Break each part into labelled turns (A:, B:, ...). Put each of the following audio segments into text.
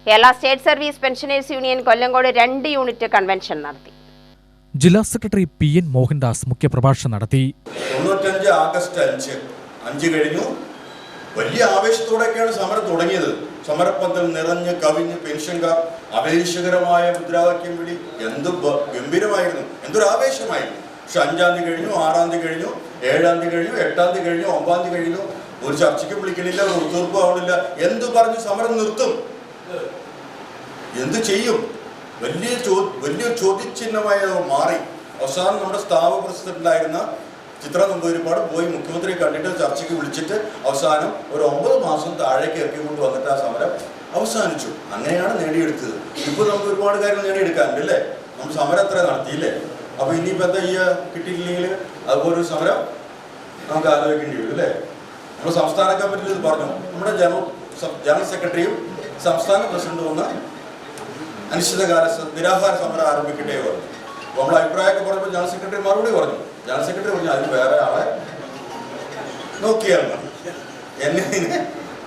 A: Kerala state service pensioners union Kollengode 2 unit convention നടത്തി.
B: ജില്ലാ secretary PN Mohandas മുഖ്യപ്രഭാഷണം നടത്തി.
C: 95 ആഗസ്റ്റ് 5 കഴിഞ്ഞു. വലിയ ആവേശത്തോടെയൊക്കെയാണ് സമരം തുടങ്ങിയത്. സമരപ്പന്തൽ നിറഞ്ഞ് കവിഞ്ഞ് പെൻഷൻകാർ ആവേശകരമായ മുദ്രാവാക്യം വിളി എന്ത് ഗംഭീരമായിരുന്നു, എന്തൊരു ആവേശമായിരുന്നു. പക്ഷെ 5-ാം തീയതി കഴിഞ്ഞു, 6-ാം തീയതി കഴിഞ്ഞു, 7-ാം തീയതി കഴിഞ്ഞു, 8-ാം തീയതി കഴിഞ്ഞു, 9-ാം തീയതി കഴിഞ്ഞു. ഒരു ചർച്ചയ്ക്കും വിളിക്കണില്ല, ഒരു ഒത്തുതീർപ്പും ആവണില്ല. എന്ത് പറഞ്ഞ് സമരം നിർത്തും? എന്ത് ചെയ്യും? വലിയൊരു ചോദ്യചിഹ്നമായി മാറി. അവസാനം നമ്മുടെ സ്ഥാപക പ്രസിഡന്റായിരുന്ന ചിത്ര നമ്പൂതിരിപ്പാട് പോയി മുഖ്യമന്ത്രിയെ കണ്ടിട്ട് ചർച്ചയ്ക്ക് വിളിച്ചിട്ട് അവസാനം ഒരു 9 മാസം താഴേക്ക് ഇറക്കിക്കൊണ്ട് വന്നിട്ട് ആ സമരം അവസാനിച്ചു. അങ്ങനെയാണ് നേടിയെടുത്തത്. ഇപ്പോൾ നമുക്ക് ഒരുപാട് കാര്യങ്ങൾ നേടിയെടുക്കാനുണ്ട് അല്ലേ? നമ്മൾ സമരം അത്ര നടത്തിയില്ലേ? അപ്പോൾ ഇനിയിപ്പോൾ എന്താ കിട്ടിയിട്ടില്ലെങ്കിൽ അതുപോലൊരു സമരം നമുക്ക് ആലോചിക്കേണ്ടി വരും അല്ലേ? നമ്മുടെ സംസ്ഥാന കമ്മിറ്റിയിൽ ഇത് പറഞ്ഞു. നമ്മുടെ ജനറൽ സെക്രട്ടറിയും സംസ്ഥാന പ്രസിഡന്റും ഒന്ന് അനിശ്ചിതകാല നിരാഹാര സമരം ആരംഭിക്കട്ടെ പറഞ്ഞു. അപ്പോൾ നമ്മൾ അഭിപ്രായമൊക്കെ പറഞ്ഞപ്പോൾ ജനറൽ സെക്രട്ടറി മറുപടി പറഞ്ഞു. ജനറൽ സെക്രട്ടറി പറഞ്ഞു അതിന് വേറെ ആളെ നോക്കിയാൽ മതി, എന്നെ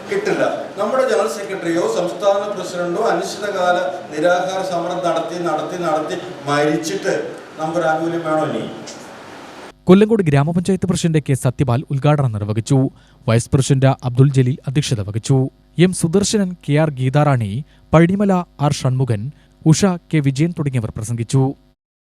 C: കിട്ടില്ല. നമ്മുടെ ജനറൽ സെക്രട്ടറിയോ സംസ്ഥാന പ്രസിഡന്റോ അനിശ്ചിതകാല നിരാഹാര സമരം നടത്തി മരിച്ചിട്ട് നമുക്കൊരു ആനുകൂല്യം വേണോ? ഇനി
B: കൊല്ലങ്കോട് ഗ്രാമപഞ്ചായത്ത് പ്രസിഡന്റ് K. സത്യപാൽ ഉദ്ഘാടനം നിർവഹിച്ചു. വൈസ് പ്രസിഡന്റ് അബ്ദുൽ ജലീൽ അധ്യക്ഷത വഹിച്ചു. M. Sudarsanan, KR Geetharani, Palanimala R. Shanmughan, Usha K. Vijayan തുടങ്ങിയവർ പ്രസംഗിച്ചു.